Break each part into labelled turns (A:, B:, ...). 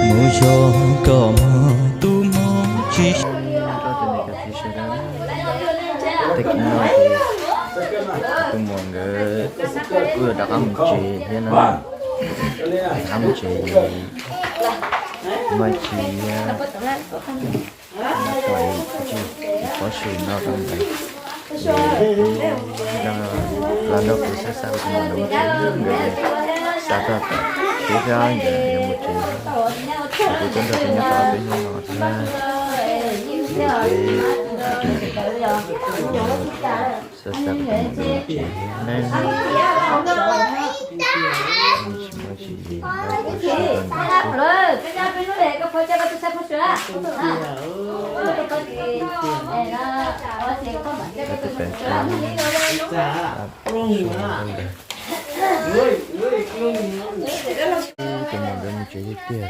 A: mùa gió có mơ tu mong chỉ tất nhiên tôi muốn vừa đã ăn chế thế nào ăn chế mà chỉ phải có sự nào trong này là nó cũng sẽ sao cho mình người sao ta cái ra như một chuyện của chúng ta sẽ nhắc tới với nhau là sẽ sao cho mình một chuyện nên chỉ gì cho mình đến chỉ tiền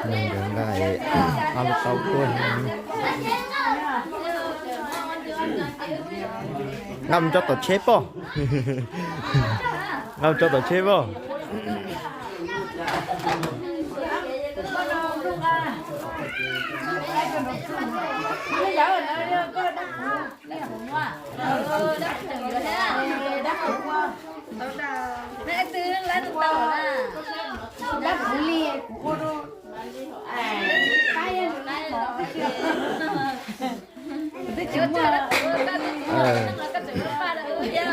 A: mình đến lại ăn sau tuần ngâm cho tao chép không ngâm cho tao chép không
B: mẹ tư lấy được tàu là đắp ly của cô cái này nó cái chuyện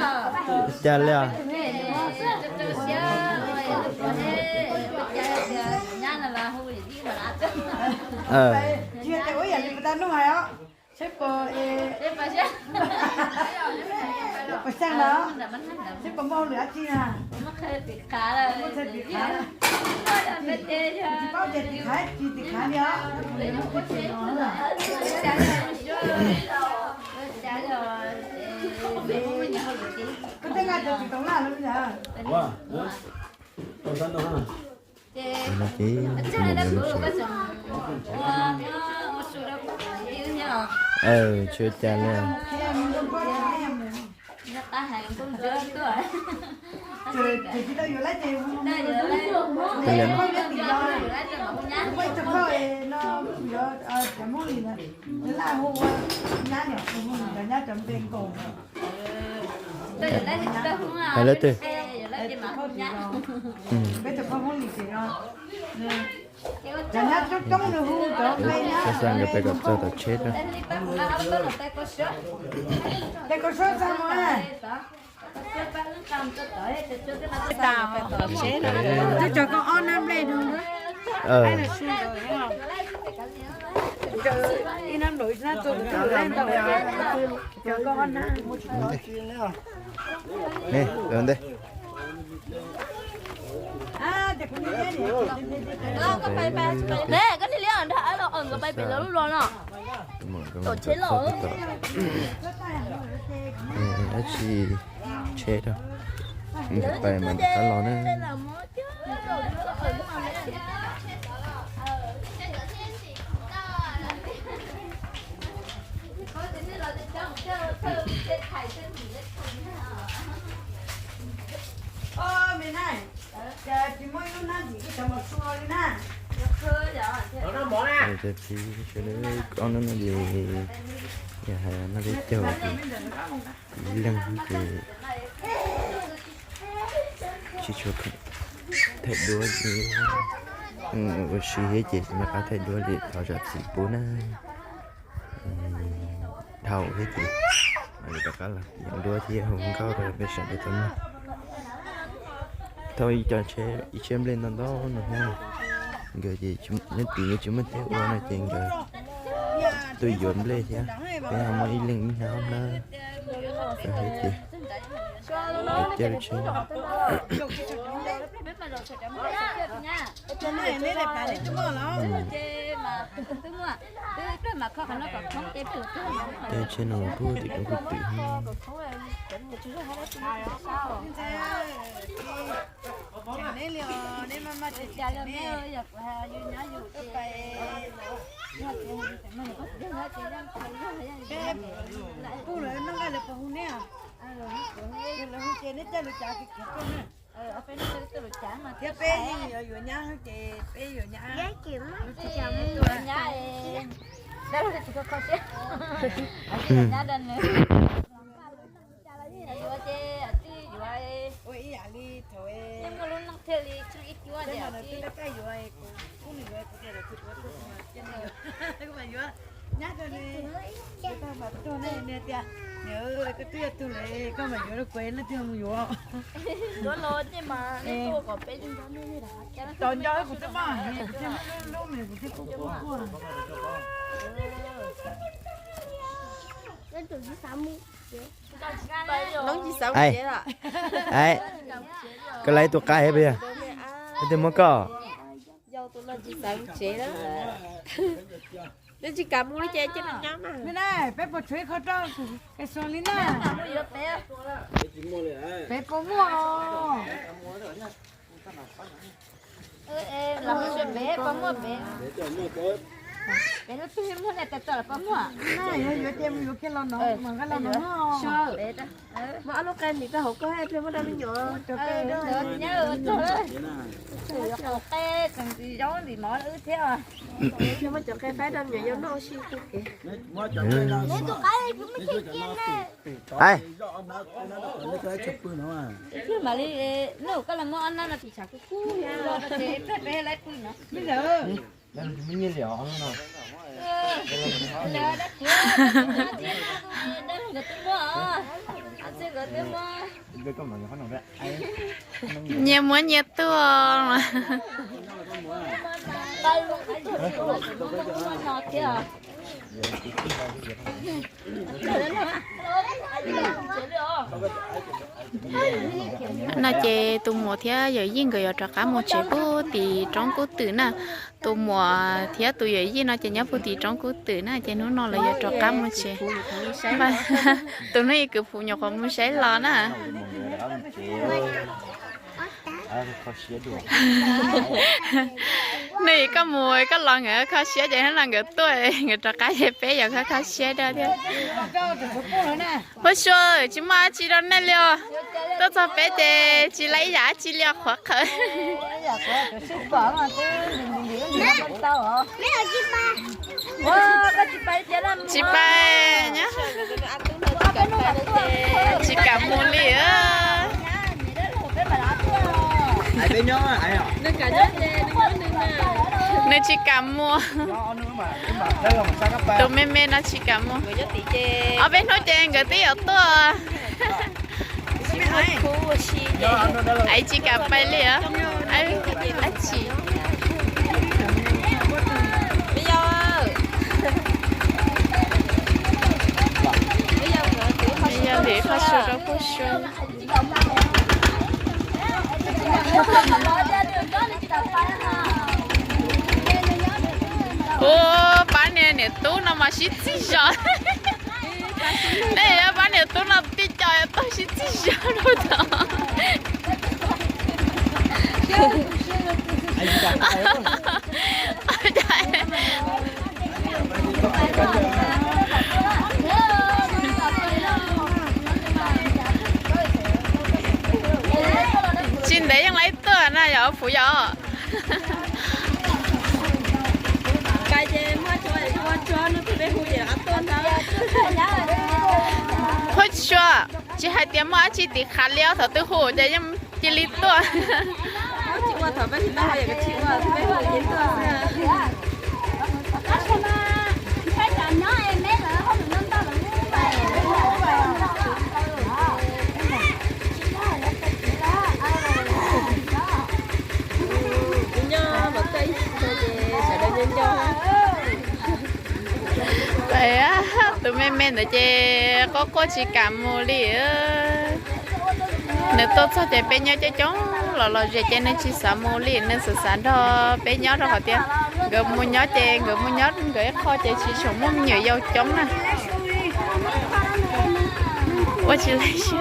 B: mà
A: cha leo
C: chưa thấy ôi vậy người ta nói hay á sếp cô sếp sang đó sếp có mau nữa chi à
B: khá là
C: bao giờ thì khá đi á có thể ngay từ tổng là luôn giờ
A: nó chỉ mình chưa cha leo
B: ta hàng cũng chưa tuổi
C: thì cái đâu vừa lấy tiền không
B: đây giờ lấy
A: cái gì
C: quay chụp thôi nó giờ cái món gì nè nó là hồ nhá nhở cái nhá chấm tiền cổ
A: hay lấy tiền
C: cái chụp không món gì thì nó cái nhá chút trống nữa hú chỗ đây nhá
A: cái sang cái gặp cho tao chết đó
C: đây có số sao mà tôi cho con on năm lên luôn đi năm đổi ra tôi lên tàu cho con on nè
A: nè lên đây
B: nè cái này liền đã nó ẩn cái bay bị lớn luôn à tổ chế lỗ
A: nó chỉ chết đâu cái bài mà ta lo nữa
C: mình này chỉ mới lúc nào chỉ cái một xua đi nè
A: rồi thì cho nên con nó gì nhà nó đi chơi lăng thì chỉ cho thầy đua gì suy hết chị mà cả thầy đua thì thảo ra chỉ bốn thầu hết chị mà tất cả là những đua thì không có rồi bây giờ để tao thôi cho xem lên đó nữa ha giờ gì chúng nhất tiền chúng mình theo qua này tiền rồi tôi dọn lên chứ cái nào mà đi lên nào nữa rồi hết chị để chơi
C: cho này lấy đẹp này chúng nó
A: chơi trên nào thua thì cũng có tiền
C: cô lại nó ngay là phụ nè là không chơi nó chơi được trả cái nè
B: rồi chán mà
C: thế bé gì ở nhà hết chị bé ở nhà
D: Giá kiểu
B: ở nhà đó là chỉ có con chứ ở nhà đần nữa
C: ôi ý ali thôi
B: em có luôn năng theo đi chung ít chúa
C: thế
B: để
C: mà nó
B: đi
C: cứ cái rồi cũng như vậy cũng là cứ có chân rồi các bạn nhớ nhát rồi nè cái ta mà cho này nè tia nhớ cái tuyết tu lệ các bạn nhớ nó quên nó thương nhiều
B: đó luôn nhưng mà nên tôi có bé chúng ta nên như đó
C: toàn cho của tôi mà lúc này của tôi cũng có
D: Nó tụi nó sao mua
B: nó chỉ sao
A: ai ai cái lấy tôi cái hết bây giờ cái tôi mới có
E: dâu tôi lên chị sợ chị đó nên chị cầm mua nó chơi chứ nó nhóm à
C: bên này bé bột chuối khó cho cái số linh à bé có mua
B: làm chuyện bé có mua bé bé nó phim thế này tại là có mua
C: này giờ tiêm vô cái lon nó mà cái lon nó
E: sao mà ăn lúc ăn thì tao học có hai phim ở đâu nó nhỏ
C: cho cái đó
B: nhớ trời ơi học cái thằng gì đó thì nói ư thế à
E: nhưng mà chỗ cái phái đâm nhỏ giống nó xí kìa
D: Nếu tụi cái cũng mới chơi kia nè
A: ai
B: chứ mà đi nếu cái là ngon nó thì chả có cú rồi nó sẽ bé lấy cú nữa
C: bây giờ
A: đây là mình nhiên liệu không nào
B: giờ đã chưa đây là người tôi mua anh sẽ người tôi mua
A: đây có mọi người nói đấy
F: nhiều muốn nhiều tua mà
B: đây luôn cái gì nó ngọt kia à
F: nó chơi tụ mùa thế giờ yên người ở trọ cá một chế bố thì trong cố tử nè tụ mùa thế tụ giờ yên nó chơi nhớ bố thì trong cố tử nè chơi nó là giờ trọ cá một chế và tụ nó cứ phụ nhọc không muốn sấy lo nè này có mùi có lon ở khó xé vậy hết là người tuổi người trò cái gì bé giờ khó xé đó thế bữa xưa chị mà chị đâu nè liao tôi cho bé để chị lấy giá chị liao khó khởi chị ba nhá chị cả mua lìa
A: ai bên nhau ai à
E: nên cả nhớ nè
F: nên chị cả mua tụi mẹ nó chị cả mua ở bên nói chuyện cái tí ở tua ai chị cả bay lìa ai chị
E: bây giờ
F: thì phát sửa đó phát sửa ô bán này tú nó mà xịt xịt rồi này bán này tú nó tí trời tôi xịt xịt rồi đâu đó chín đấyยังlấyตัวน่ะอย่าเอาฝูยอ
E: cái gì mua cho nó thì bé hú gì ăn tôn đó
F: thôi chưa chỉ hai tiếng mà chỉ đi khá léo thở tư hồ để em chỉ lýตัว
E: chị qua thở bé thì bé hỏi cái chị qua thì bé hỏi gì thôi
F: vậy á tụi men để chơi có chỉ cảm mua đi nếu tôi cho chơi bé nhau chơi chống lò chơi nên chỉ sợ mua đi nên sự sản đó bé nhau đó họ tiền gồm mua nhau chơi gồm mua nhau gửi kho chơi chỉ sống mua nhiều dâu chống nè tôi chỉ lấy xíu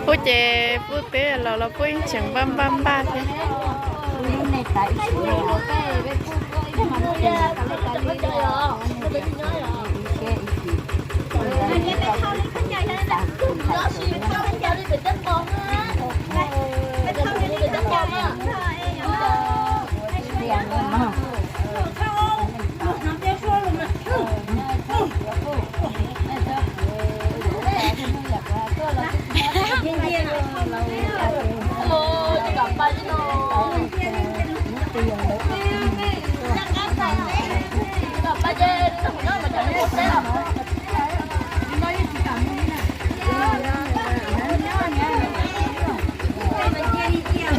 F: cô chơi cô té là cô chẳng băm ba thế
D: Hãy subscribe cho kênh Ghiền Mì Gõ để không bỏ lỡ những video hấp dẫn.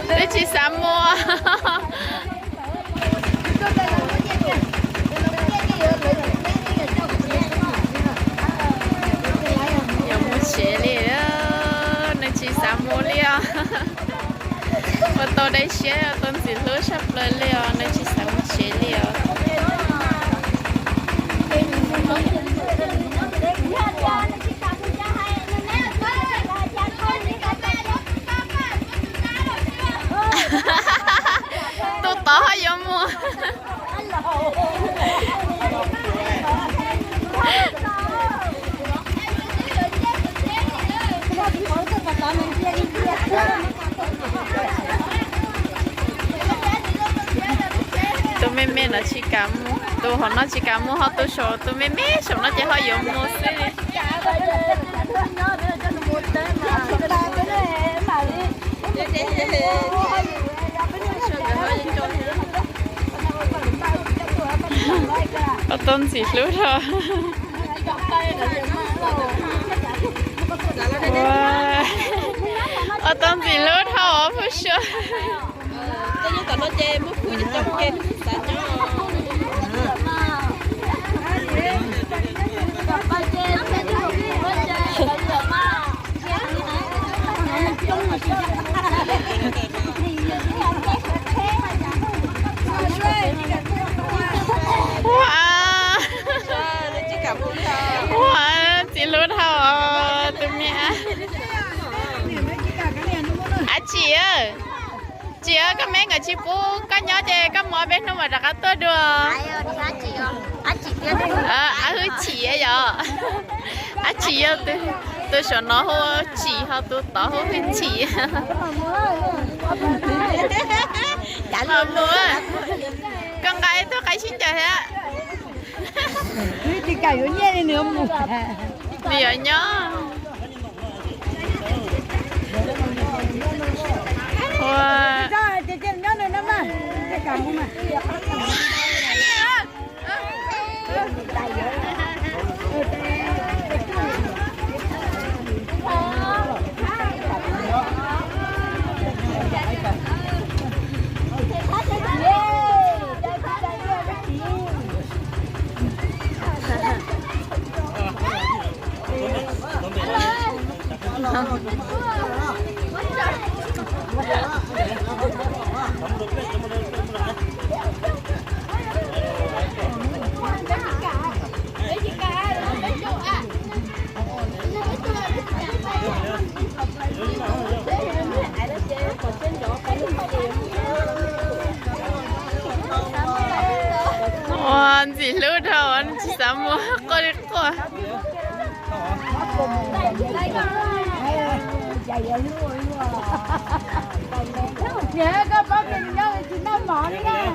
F: Để chị sắm mua. Giờ mua chế liền đó, nên chị sắm mua liền. Và tôi đây chế tôi chỉ lối sắp lên liền, nên chị sắm mua chế liền. Tôi tỏ vô mua. Tôi mê là chỉ cảm tôi họ nó chỉ cảm mua họ tôi sợ tôi mê sợ nó chỉ họ dùng mua xí. Ở tôn chỉ lú thôi. Wow. Ở tôn chỉ lú thôi ở phía sau.
E: Tôi nhớ còn nó chê mất vui cho trong kia sao cho
F: Wow. Wow, chị luôn hả tụi mẹ. À chị ơi, các mấy người chị bố các nhớ chơi các món bên nó mà đặt cái tôi được. Hứa chị ấy giờ. Chị ơi, tôi sợ nó hô chị ha tôi tỏ hô với chị. Mà mua. Con gái tôi cái xin chào thế.
C: Chị cài ở nhà đi nữa mà.
F: Đi ở nhớ. Wow.
C: Chị nhớ nữa nó mà. Cái cầm mà.
F: Anh chị lưu đầu anh chị sao mua có đi qua.
C: Nhớ các bác mình nhau thì nó món nha.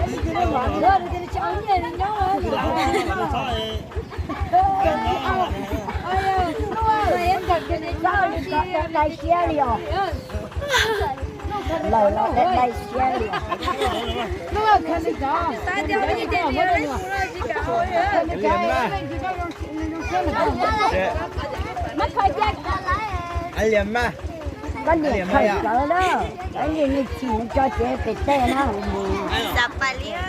C: Chị nó món nữa thì cháu nhớ thì nhớ ơi. Em thật cái này sao thì đây xe liền. Lời nó đây xe liền. Nó là cái gì đó. Ta theo cái gì vậy? Mất thời gian
A: Anh liềm mà.
C: con điểm khởi cỡ đó cái gì như chỉ cho chị phải tên nó
E: Sắp bà liếc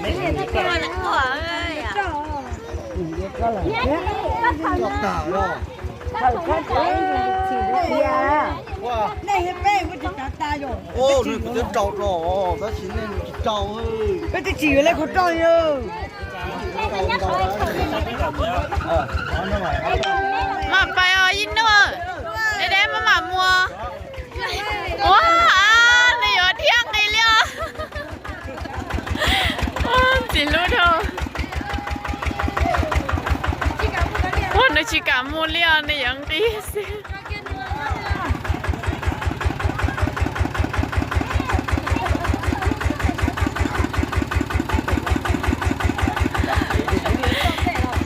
E: Mấy người nó có là của ơi
C: có là
A: Chọc tảo rồi.
C: khởi cái chỉ được kia
A: Wow.
C: này hết bé có chỉ ta rồi
A: Ô, nó cứ trâu rồi. Nó chỉ nên trâu ơi.
C: cái chỉ lấy con trâu rồi
F: Mà phải ở in nữa. Để đem mà mua. Wow, này ở thiêng này liền. Chỉ luôn thôi. Nó chỉ cả mua liền này giống đi.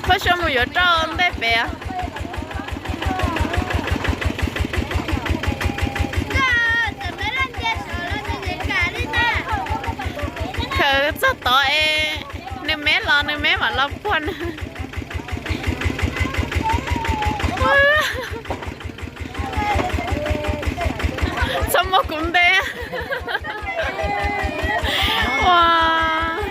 F: Phải cho một chỗ trâu để bé. Khởi rất to nơi mé mà lo quân sao mà cũng thế wow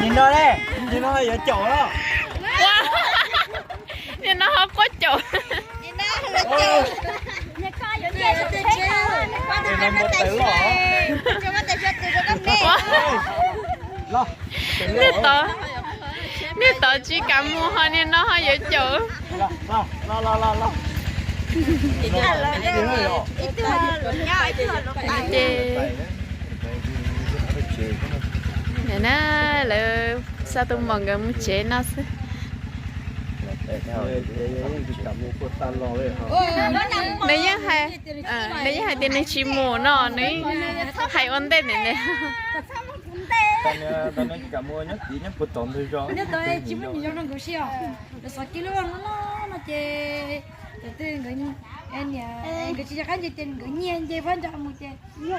A: nhìn nó đây nhìn nó ở chỗ đó
F: nhìn nó không có chỗ nếu tớ chỉ cảm mua hơn nên nó hơi dễ chịu nè nó là sao tôi mong cái muốn chế nó xí nếu như hai tiền này chỉ mua nó nếu hai ổn định này
A: tao nói cả mua nhất chỉ nhất một tuần thôi rồi
C: nếu tôi chỉ muốn nhiều trong cuộc sống là 6 kg nó chơi từ người anh nhà người chỉ cái gì tiền người nhiên chơi vẫn chọn một chơi nó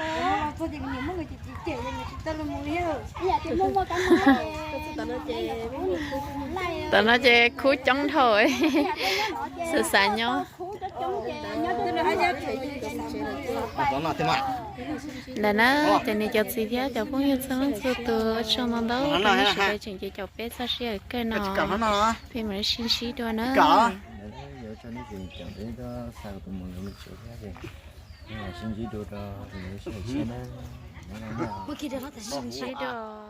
C: thôi thì nhiều người chỉ chơi người chỉ tao là mua hiểu
F: tao nói chơi cú chống thôi sợ sợ nhau là nó cho nên cho chị thế cho cũng như sáng sớm từ trong nó đâu nó sẽ chỉnh chỉ cho bé sa sẽ cái nó thì mình xin xí đôi nữa
A: giờ cho nó gì chẳng thấy đó sao tụi mình sẽ thế nhưng mà xin chỉ đồ đó thì sẽ nó
F: xin xí đồ